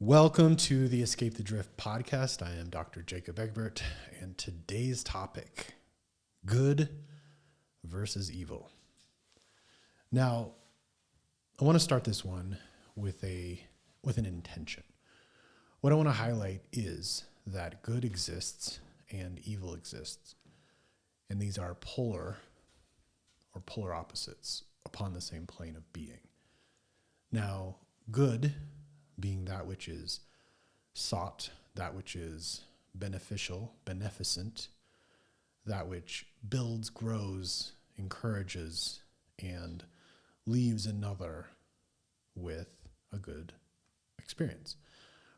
Welcome to the Escape the Drift podcast. I am Dr. Jacob Egbert, and today's topic, good versus evil. Now, I want to start this one with an intention. What I want to highlight is that good exists and evil exists, and these are polar opposites upon the same plane of being. Now, good being that which is sought, that which is beneficial, beneficent, that which builds, grows, encourages, and leaves another with a good experience.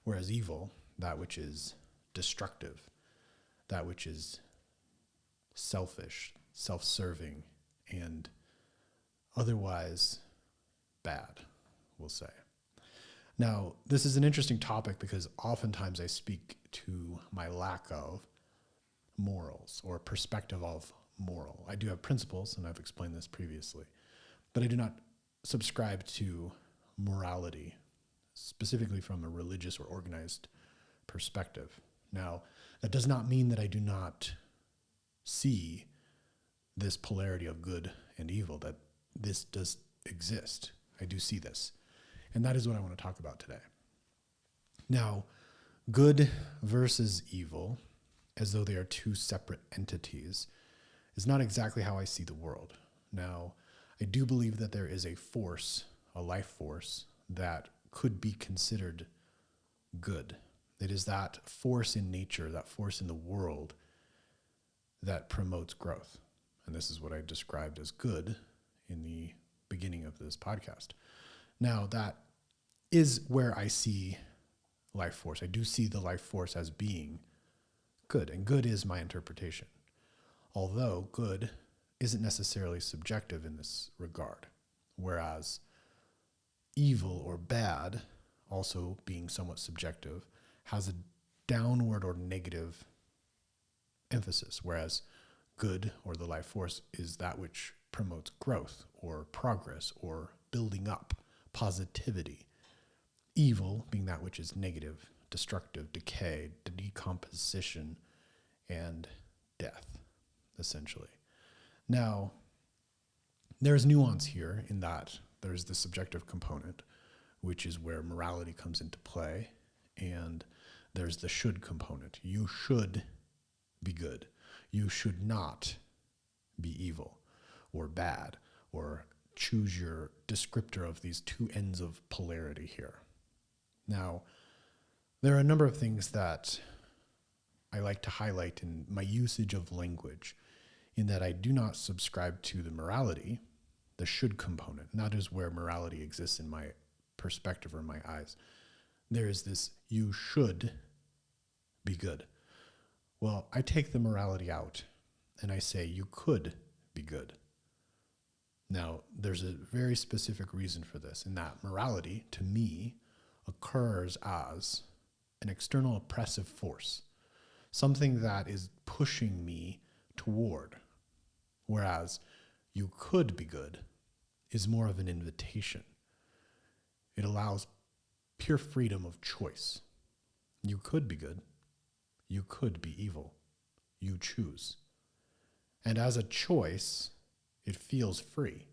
Whereas evil, that which is destructive, that which is selfish, self-serving, and otherwise bad, we'll say. Now, this is an interesting topic because oftentimes I speak to my lack of morals or perspective of moral. I do have principles, and I've explained this previously, but I do not subscribe to morality, specifically from a religious or organized perspective. Now, that does not mean that I do not see this polarity of good and evil, that this does exist. I do see this. And that is what I want to talk about today. Now, good versus evil, as though they are two separate entities, is not exactly how I see the world. Now, I do believe that there is a force, a life force, that could be considered good. It is that force in nature, that force in the world that promotes growth. And this is what I described as good in the beginning of this podcast. Now, that is where I see life force. I do see the life force as being good, and good is my interpretation. Although good isn't necessarily subjective in this regard, whereas evil or bad, also being somewhat subjective, has a downward or negative emphasis, whereas good or the life force is that which promotes growth or progress or building up, positivity. Evil being that which is negative, destructive, decay, decomposition, and death, essentially. Now, there's nuance here in that there's the subjective component, which is where morality comes into play, and there's the should component. You should be good. You should not be evil or bad, or choose your descriptor of these two ends of polarity here. Now, there are a number of things that I like to highlight in my usage of language, in that I do not subscribe to the morality, the should component, and that is where morality exists in my perspective or my eyes. There is this, you should be good. Well, I take the morality out and I say you could be good. Now, there's a very specific reason for this, in that morality, to me, occurs as an external oppressive force, something that is pushing me toward, whereas you could be good is more of an invitation. It allows pure freedom of choice. You could be good. You could be evil. You choose. And as a choice, it feels free.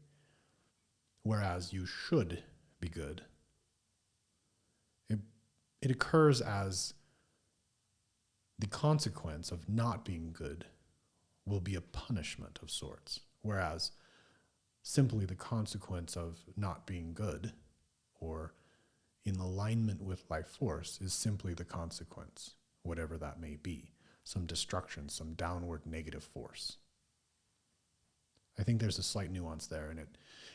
Whereas you should be good, it occurs as the consequence of not being good will be a punishment of sorts. Whereas simply the consequence of not being good or in alignment with life force is simply the consequence, whatever that may be, some destruction, some downward negative force. I think there's a slight nuance there, and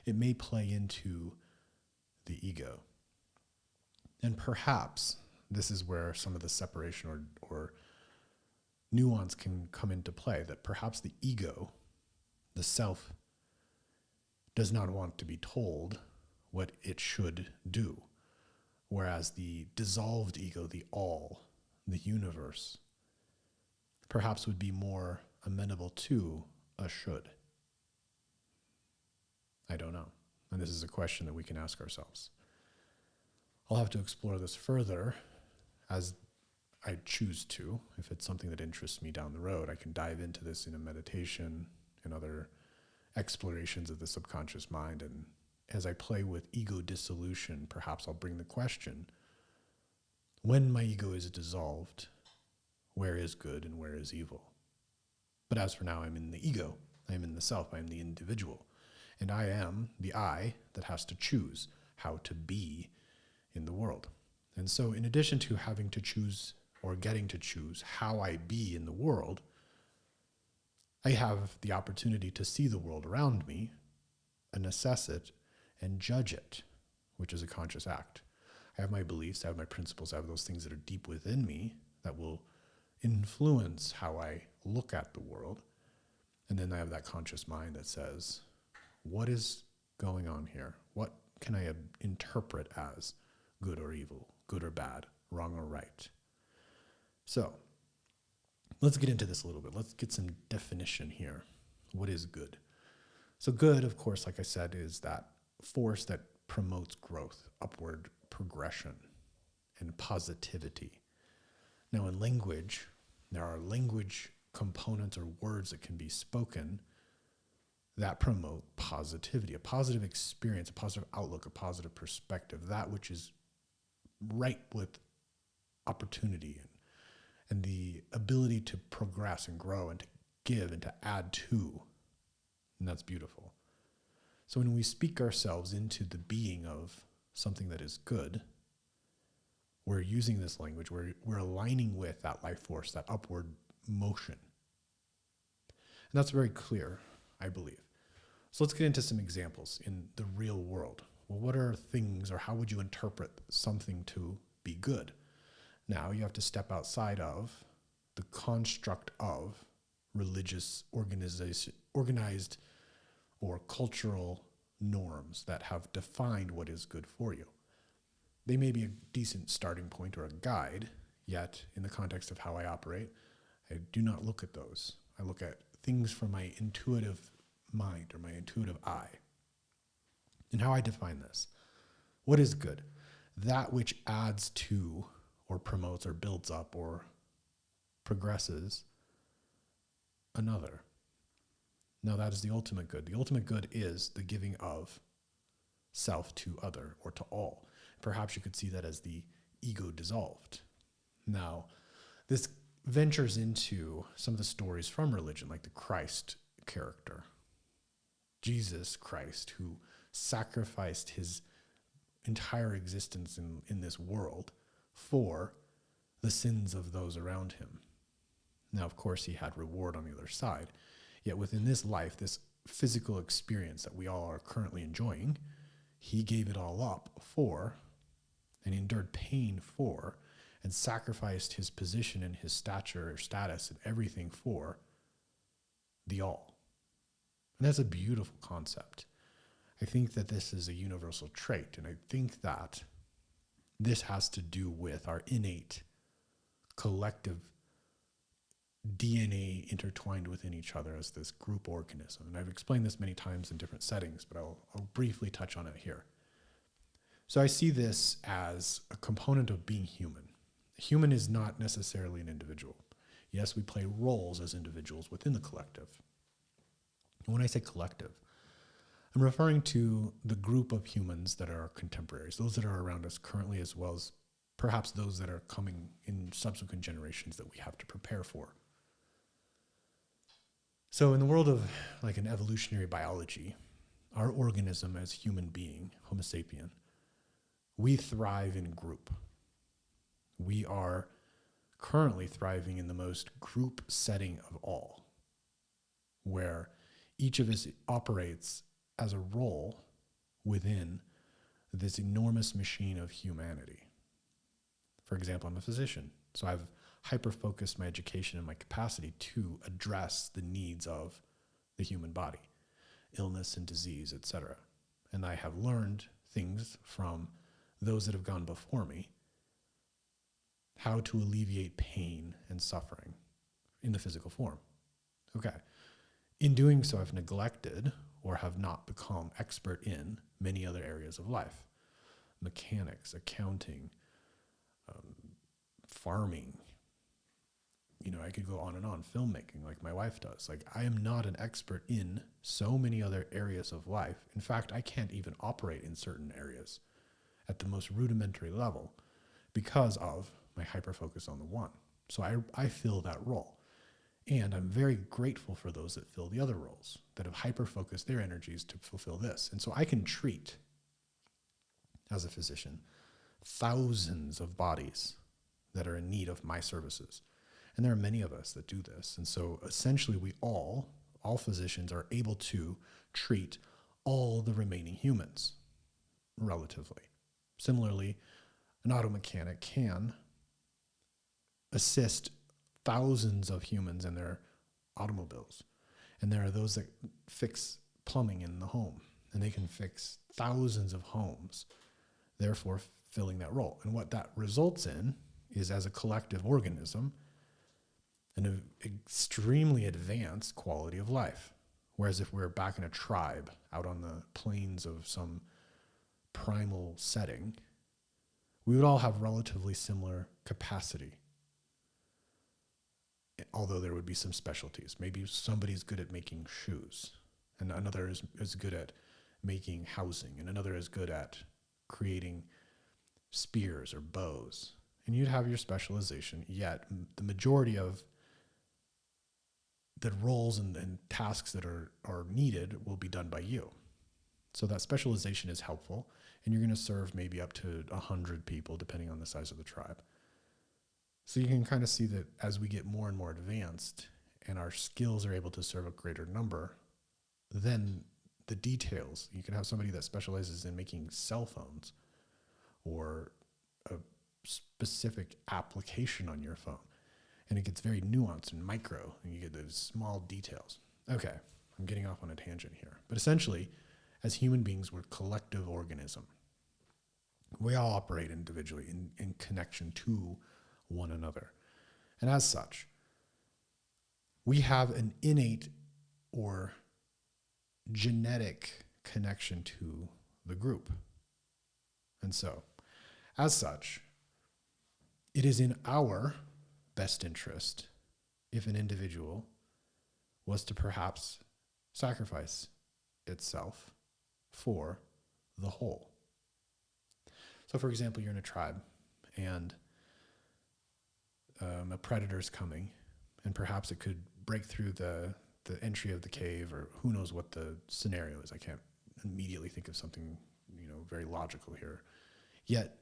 it may play into the ego. And perhaps this is where some of the separation or nuance can come into play, that perhaps the ego, the self, does not want to be told what it should do, whereas the dissolved ego, the all, the universe, perhaps would be more amenable to a should. I don't know. And this is a question that we can ask ourselves. I'll have to explore this further as I choose to. If it's something that interests me down the road, I can dive into this in a meditation and other explorations of the subconscious mind. And as I play with ego dissolution, perhaps I'll bring the question, when my ego is dissolved, where is good and where is evil? But as for now, I'm in the ego, I'm in the self, I'm the individual. And I am the I that has to choose how to be in the world. And so in addition to having to choose or getting to choose how I be in the world, I have the opportunity to see the world around me and assess it and judge it, which is a conscious act. I have my beliefs, I have my principles, I have those things that are deep within me that will influence how I look at the world. And then I have that conscious mind that says, what is going on here? What can I interpret as good or evil, good or bad, wrong or right? So let's get into this a little bit. Let's get some definition here. What is good? So good, of course, like I said, is that force that promotes growth, upward progression, and positivity. Now in language, there are language components or words that can be spoken that promote positivity, a positive experience, a positive outlook, a positive perspective, that which is ripe with opportunity and the ability to progress and grow and to give and to add to. And that's beautiful. So when we speak ourselves into the being of something that is good, we're using this language, we're aligning with that life force, that upward motion. And that's very clear, I believe. So let's get into some examples in the real world. Well, what are things, or how would you interpret something to be good? Now you have to step outside of the construct of religious organized or cultural norms that have defined what is good for you. They may be a decent starting point or a guide, yet in the context of how I operate, I do not look at those. I look at things from my intuitive mind or my intuitive eye. And how I define this. What is good? That which adds to or promotes or builds up or progresses another. Now that is the ultimate good. The ultimate good is the giving of self to other or to all. Perhaps you could see that as the ego dissolved. Now, this ventures into some of the stories from religion, like the Christ character. Jesus Christ, who sacrificed his entire existence in this world for the sins of those around him. Now, of course, he had reward on the other side. Yet within this life, this physical experience that we all are currently enjoying, he gave it all up for and endured pain for and sacrificed his position and his stature or status and everything for the all. And that's a beautiful concept. I think that this is a universal trait, and I think that this has to do with our innate collective DNA intertwined within each other as this group organism. And I've explained this many times in different settings, but I'll briefly touch on it here. So I see this as a component of being human. Human is not necessarily an individual. Yes, we play roles as individuals within the collective. And when I say collective, I'm referring to the group of humans that are our contemporaries, those that are around us currently, as well as perhaps those that are coming in subsequent generations that we have to prepare for. So in the world of like an evolutionary biology, our organism as human being, Homo sapien, we thrive in group. We are currently thriving in the most group setting of all, where each of us operates as a role within this enormous machine of humanity. For example, I'm a physician, so I've hyper-focused my education and my capacity to address the needs of the human body, illness and disease, etc. And I have learned things from those that have gone before me, how to alleviate pain and suffering in the physical form. Okay. In doing so, I've neglected or have not become expert in many other areas of life. mechanics, accounting, farming. I could go on and on, filmmaking like my wife does. Like, I am not an expert in so many other areas of life. In fact, I can't even operate in certain areas at the most rudimentary level because of my hyper-focus on the one. So I fill that role. And I'm very grateful for those that fill the other roles, that have hyper-focused their energies to fulfill this. And so I can treat, as a physician, thousands of bodies that are in need of my services. And there are many of us that do this. And so essentially all physicians are able to treat all the remaining humans relatively. Similarly, an auto mechanic can assist thousands of humans in their automobiles. And there are those that fix plumbing in the home, and they can fix thousands of homes, therefore filling that role. And what that results in is, as a collective organism, an extremely advanced quality of life. Whereas if we're back in a tribe out on the plains of some primal setting, we would all have relatively similar capacity. Although there would be some specialties. Maybe somebody's good at making shoes, and another is good at making housing, and another is good at creating spears or bows. And you'd have your specialization, yet the majority of the roles and tasks that are needed will be done by you. So that specialization is helpful, and you're going to serve maybe up to 100 people, depending on the size of the tribe. So you can kind of see that as we get more and more advanced and our skills are able to serve a greater number, then the details, you can have somebody that specializes in making cell phones or a specific application on your phone. And it gets very nuanced and micro, and you get those small details. Okay, I'm getting off on a tangent here. But essentially, as human beings, we're a collective organism. We all operate individually in connection to one another. And as such, we have an innate or genetic connection to the group. And so, as such, it is in our best interest if an individual was to perhaps sacrifice itself for the whole. So, for example, you're in a tribe and a predator's coming, and perhaps it could break through the entry of the cave, or who knows what the scenario is. I can't immediately think of something, very logical here. Yet,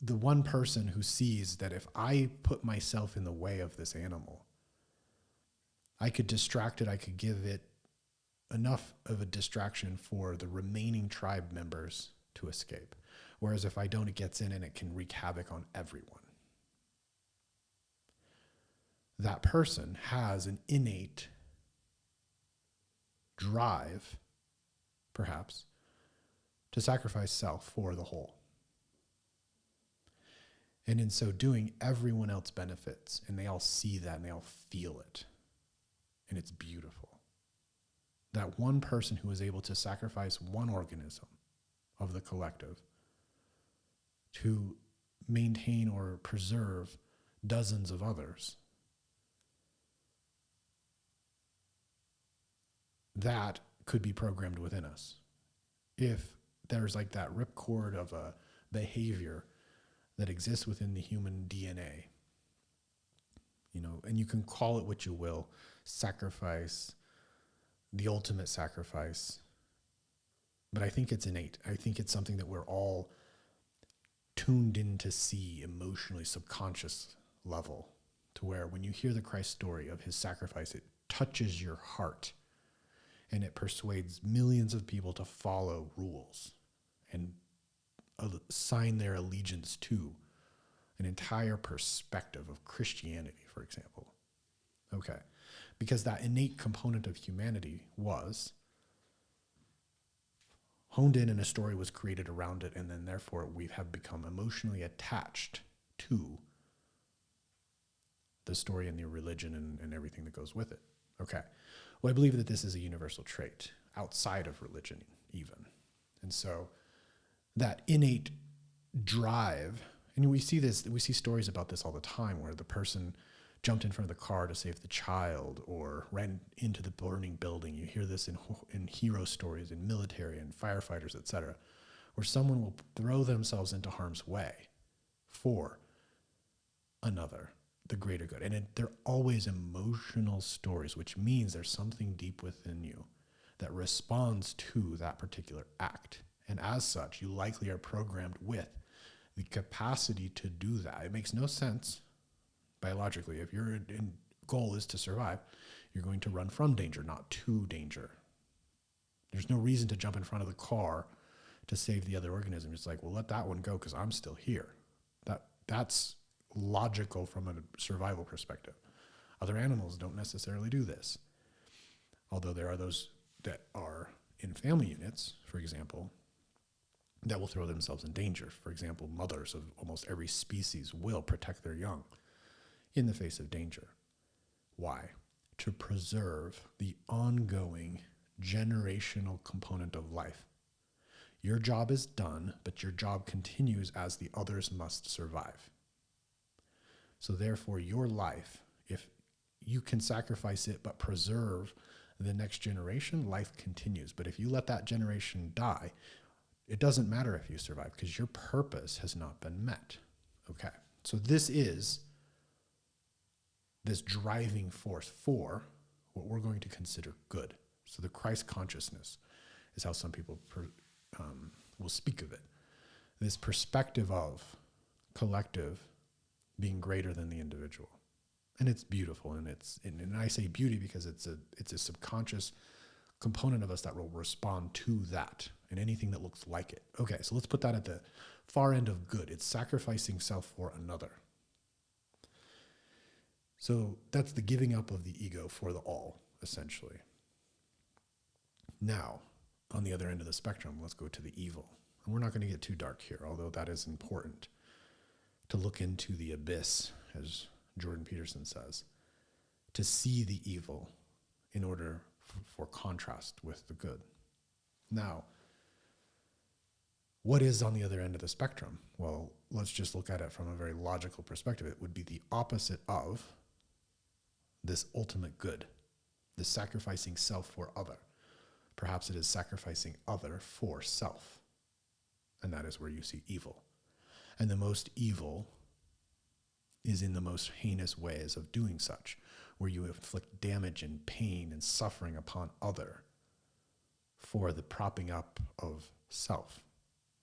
the one person who sees that if I put myself in the way of this animal, I could distract it, I could give it enough of a distraction for the remaining tribe members to escape. Whereas if I don't, it gets in and it can wreak havoc on everyone. That person has an innate drive, perhaps, to sacrifice self for the whole. And in so doing, everyone else benefits, and they all see that and they all feel it. And it's beautiful. That one person who is able to sacrifice one organism of the collective to maintain or preserve dozens of others, that could be programmed within us. If there's like that ripcord of a behavior that exists within the human DNA, and you can call it what you will, sacrifice, the ultimate sacrifice, but I think it's innate. I think it's something that we're all tuned in to see emotionally, subconscious level, to where when you hear the Christ story of his sacrifice, it touches your heart and it persuades millions of people to follow rules and assign their allegiance to an entire perspective of Christianity, for example. Okay. Because that innate component of humanity was honed in and a story was created around it, and then therefore we have become emotionally attached to the story and the religion and everything that goes with it. Okay. Well, I believe that this is a universal trait outside of religion even. And so that innate drive. And we see stories about this all the time where the person jumped in front of the car to save the child or ran into the burning building. You hear this in hero stories, in military and firefighters, etc., where someone will throw themselves into harm's way for another, the greater good. And they're always emotional stories, which means there's something deep within you that responds to that particular act. And as such, you likely are programmed with the capacity to do that. It makes no sense biologically. If your goal is to survive, you're going to run from danger, not to danger. There's no reason to jump in front of the car to save the other organism. It's like, well, let that one go because I'm still here. That's logical from a survival perspective. Other animals don't necessarily do this. Although there are those that are in family units, for example, that will throw themselves in danger. For example, mothers of almost every species will protect their young in the face of danger. Why? To preserve the ongoing generational component of life. Your job is done, but your job continues as the others must survive. So therefore, your life, if you can sacrifice it but preserve the next generation, life continues. But if you let that generation die, it doesn't matter if you survive because your purpose has not been met. Okay, so this is this driving force for what we're going to consider good. So the Christ consciousness is how some people will speak of it. This perspective of collective being greater than the individual. And it's beautiful, and I say beauty because it's a subconscious component of us that will respond to that and anything that looks like it. Okay, so let's put that at the far end of good. It's sacrificing self for another. So that's the giving up of the ego for the all, essentially. Now, on the other end of the spectrum, let's go to the evil. And we're not going to get too dark here, although that is important to look into the abyss, as Jordan Peterson says, to see the evil in order for contrast with the good. Now, what is on the other end of the spectrum? Well, let's just look at it from a very logical perspective. It would be the opposite of this ultimate good, the sacrificing self for other. Perhaps it is sacrificing other for self. And that is where you see evil. And the most evil is in the most heinous ways of doing such, where you inflict damage and pain and suffering upon other for the propping up of self,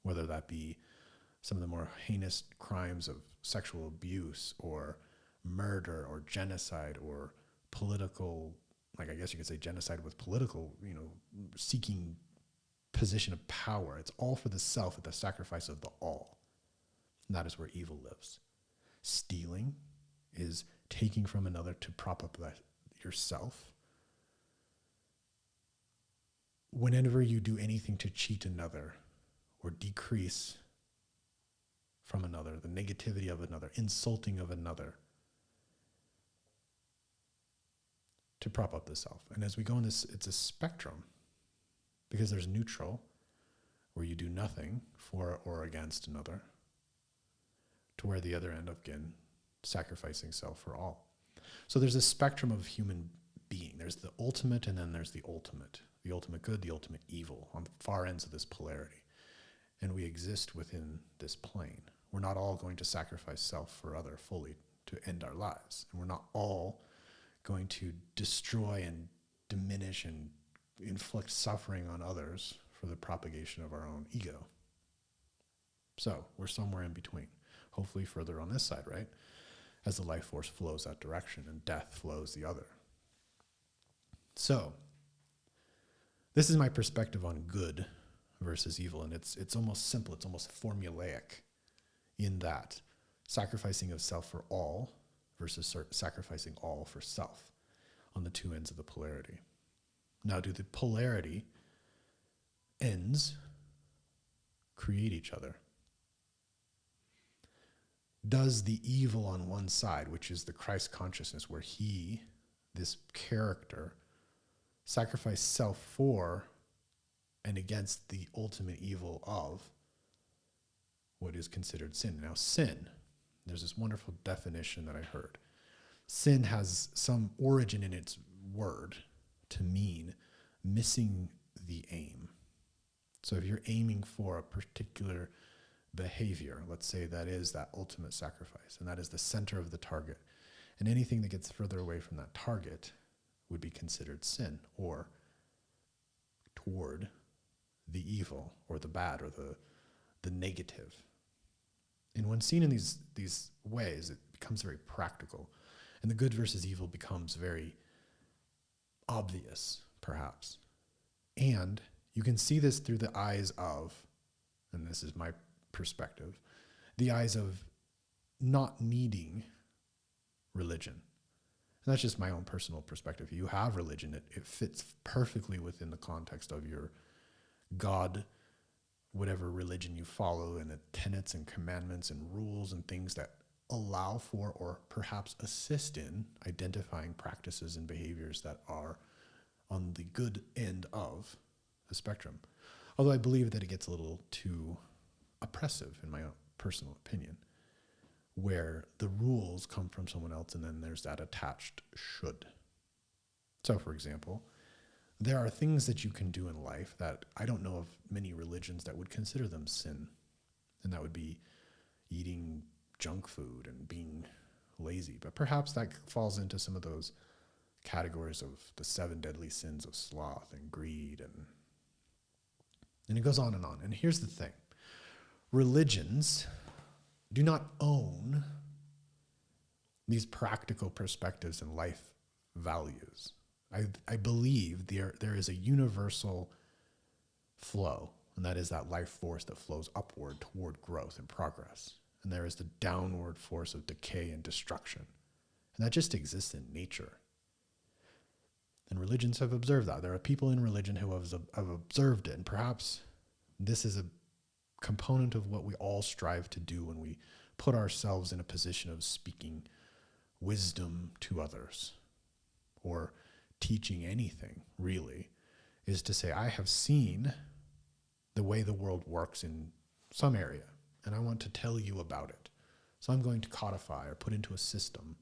whether that be some of the more heinous crimes of sexual abuse or murder or genocide or political, like I guess you could say genocide with political, seeking position of power. It's all for the self at the sacrifice of the all. And that is where evil lives. Stealing is taking from another to prop up yourself. Whenever you do anything to cheat another or decrease from another, the negativity of another, insulting of another, to prop up the self. And as we go in this, it's a spectrum, because there's neutral, where you do nothing for or against another, to where the other end, again, sacrificing self for all. So there's a spectrum of human being. There's the ultimate, and then there's the ultimate good, the ultimate evil, on the far ends of this polarity. And we exist within this plane. We're not all going to sacrifice self for other fully to end our lives. And we're not all going to destroy and diminish and inflict suffering on others for the propagation of our own ego. So we're somewhere in between, hopefully further on this side, right? As the life force flows that direction and death flows the other. So this is my perspective on good versus evil, and it's almost simple, it's almost formulaic in that sacrificing of self for all versus sacrificing all for self on the two ends of the polarity. Now, do the polarity ends create each other? Does the evil on one side, which is the Christ consciousness, where he, this character, sacrificed self for and against the ultimate evil of what is considered sin. Now, sin, there's this wonderful definition that I heard. Sin has some origin in its word to mean missing the aim. So if you're aiming for a particular behavior, let's say that is that ultimate sacrifice, and that is the center of the target, and anything that gets further away from that target would be considered sin, or toward the evil or the bad or the negative. And when seen in these ways, it becomes very practical. And the good versus evil becomes very obvious, perhaps. And you can see this through the eyes of, and this is my perspective, the eyes of not needing religion. And that's just my own personal perspective. You have religion, it fits perfectly within the context of your God, whatever religion you follow, and the tenets and commandments and rules and things that allow for or perhaps assist in identifying practices and behaviors that are on the good end of the spectrum. Although I believe that it gets a little too oppressive, in my own personal opinion, where the rules come from someone else and then there's that attached should. So, for example, there are things that you can do in life that I don't know of many religions that would consider them sin. And that would be eating junk food and being lazy. But perhaps that falls into some of those categories of the 7 deadly sins of sloth and greed. And it goes on and on. And here's the thing. Religions do not own these practical perspectives and life values. I believe there is a universal flow, and that is that life force that flows upward toward growth and progress. And there is the downward force of decay and destruction. And that just exists in nature. And religions have observed that. There are people in religion who have observed it, and perhaps this is a component of what we all strive to do when we put ourselves in a position of speaking wisdom to others, or teaching anything, really, is to say, I have seen the way the world works in some area, and I want to tell you about it. So I'm going to codify or put into a system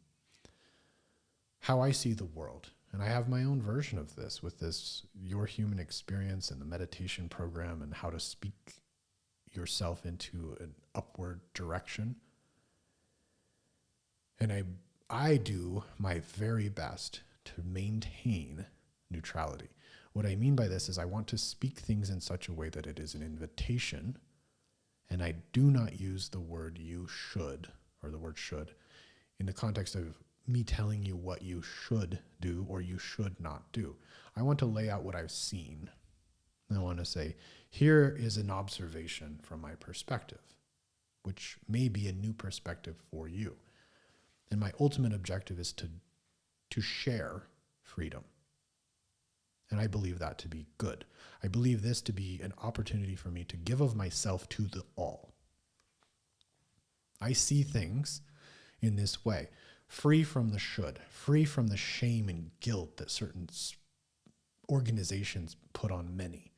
how I see the world. And I have my own version of this with this Your Human Experience and the meditation program and how to speak yourself into an upward direction. And I do my very best to maintain neutrality. What I mean by this is I want to speak things in such a way that it is an invitation, and I do not use the word you should, or the word should, in the context of me telling you what you should do or you should not do. I want to lay out what I've seen. I want to say, here is an observation from my perspective, which may be a new perspective for you. And my ultimate objective is to share freedom. And I believe that to be good. I believe this to be an opportunity for me to give of myself to the all. I see things in this way, free from the should, free from the shame and guilt that certain organizations put on many.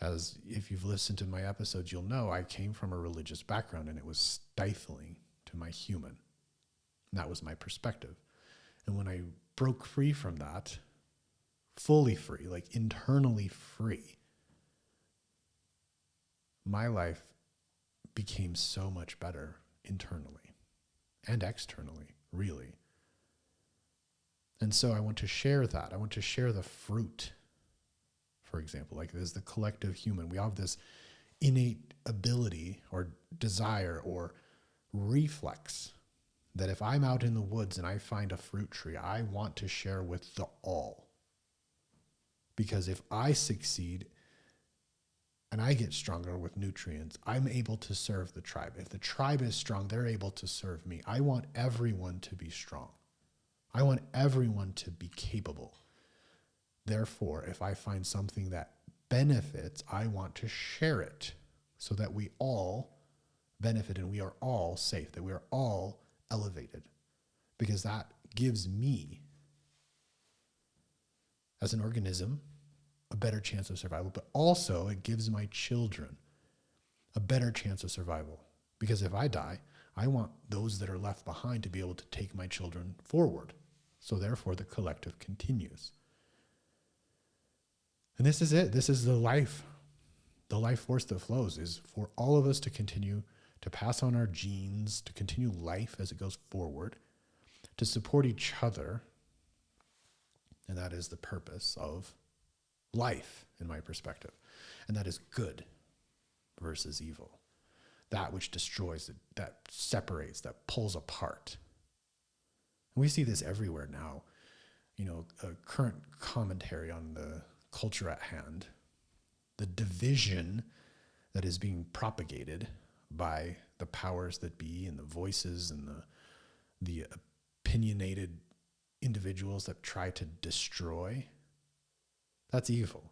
As if you've listened to my episodes, you'll know I came from a religious background and it was stifling to my human. And that was my perspective. And when I broke free from that, fully free, like internally free, my life became so much better internally and externally, really. And so I want to share that. I want to share the fruit, for example, like there's the collective human. We have this innate ability or desire or reflex that if I'm out in the woods and I find a fruit tree, I want to share with the all. Because if I succeed and I get stronger with nutrients, I'm able to serve the tribe. If the tribe is strong, they're able to serve me. I want everyone to be strong. I want everyone to be capable. Therefore, if I find something that benefits, I want to share it so that we all benefit and we are all safe, that we are all elevated, because that gives me, as an organism, a better chance of survival, but also it gives my children a better chance of survival. Because if I die, I want those that are left behind to be able to take my children forward. So therefore, the collective continues. And this is it. This is the life force that flows, is for all of us to continue to pass on our genes, to continue life as it goes forward, to support each other. And that is the purpose of life, in my perspective. And that is good versus evil. That which destroys, that separates, that pulls apart. And we see this everywhere now. A current commentary on the culture at hand, the division that is being propagated by the powers that be and the voices and the opinionated individuals that try to destroy, that's evil.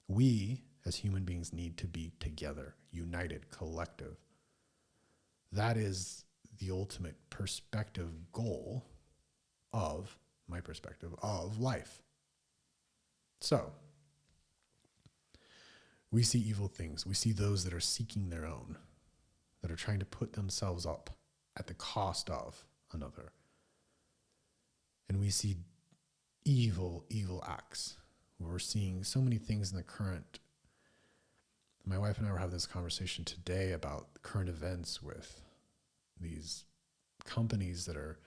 We, as human beings, need to be together, united, collective. That is the ultimate perspective goal of, my perspective, of life. So, we see evil things. We see those that are seeking their own, that are trying to put themselves up at the cost of another. And we see evil acts. We're seeing so many things in the current. My wife and I were having this conversation today about current events with these companies that are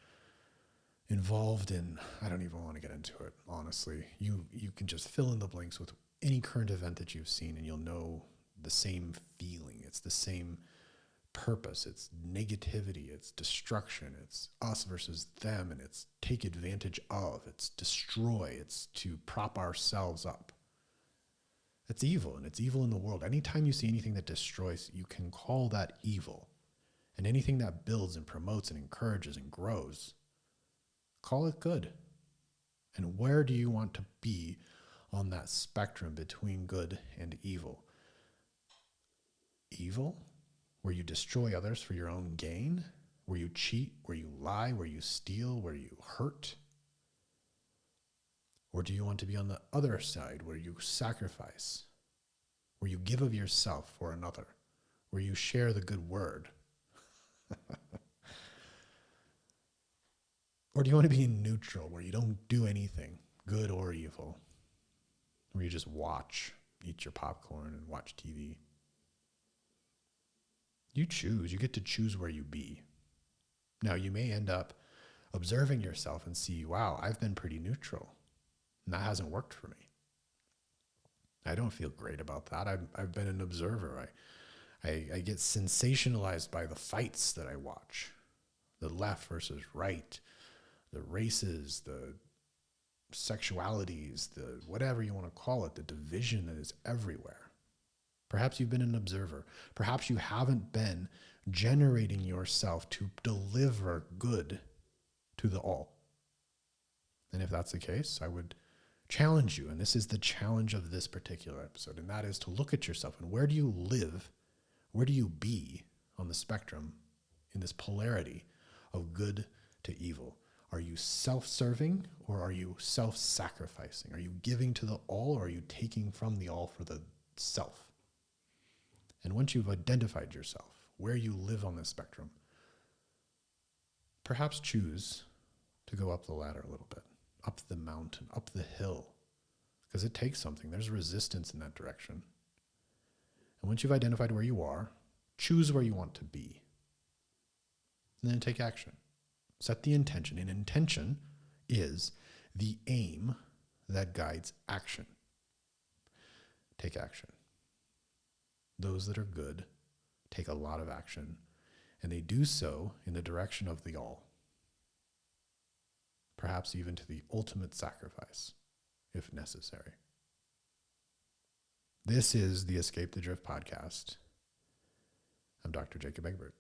involved in, I don't even want to get into it, honestly. You can just fill in the blanks with any current event that you've seen and you'll know the same feeling. It's the same purpose. It's negativity. It's destruction. It's us versus them, and it's take advantage of. It's destroy. It's to prop ourselves up. It's evil, and it's evil in the world. Anytime you see anything that destroys, you can call that evil. And anything that builds and promotes and encourages and grows, call it good. And where do you want to be on that spectrum between good and evil? Evil, where you destroy others for your own gain, where you cheat, where you lie, where you steal, where you hurt? Or do you want to be on the other side, where you sacrifice, where you give of yourself for another, where you share the good word? Or do you want to be neutral, where you don't do anything, good or evil, where you just watch, eat your popcorn and watch TV? You choose. You get to choose where you be. Now, you may end up observing yourself and see, wow, I've been pretty neutral, and that hasn't worked for me. I don't feel great about that. I've been an observer. I get sensationalized by the fights that I watch, the left versus right, the races, the sexualities, the whatever you want to call it, the division that is everywhere. Perhaps you've been an observer. Perhaps you haven't been generating yourself to deliver good to the all. And if that's the case, I would challenge you, and this is the challenge of this particular episode, and that is to look at yourself and where do you live, where do you be on the spectrum in this polarity of good to evil? Are you self-serving or are you self-sacrificing? Are you giving to the all or are you taking from the all for the self? And once you've identified yourself, where you live on this spectrum, perhaps choose to go up the ladder a little bit, up the mountain, up the hill, because it takes something. There's resistance in that direction. And once you've identified where you are, choose where you want to be. And then take action. Set the intention. And intention is the aim that guides action. Take action. Those that are good take a lot of action, and they do so in the direction of the all. Perhaps even to the ultimate sacrifice, if necessary. This is the Escape the Drift podcast. I'm Dr. Jacob Egbert.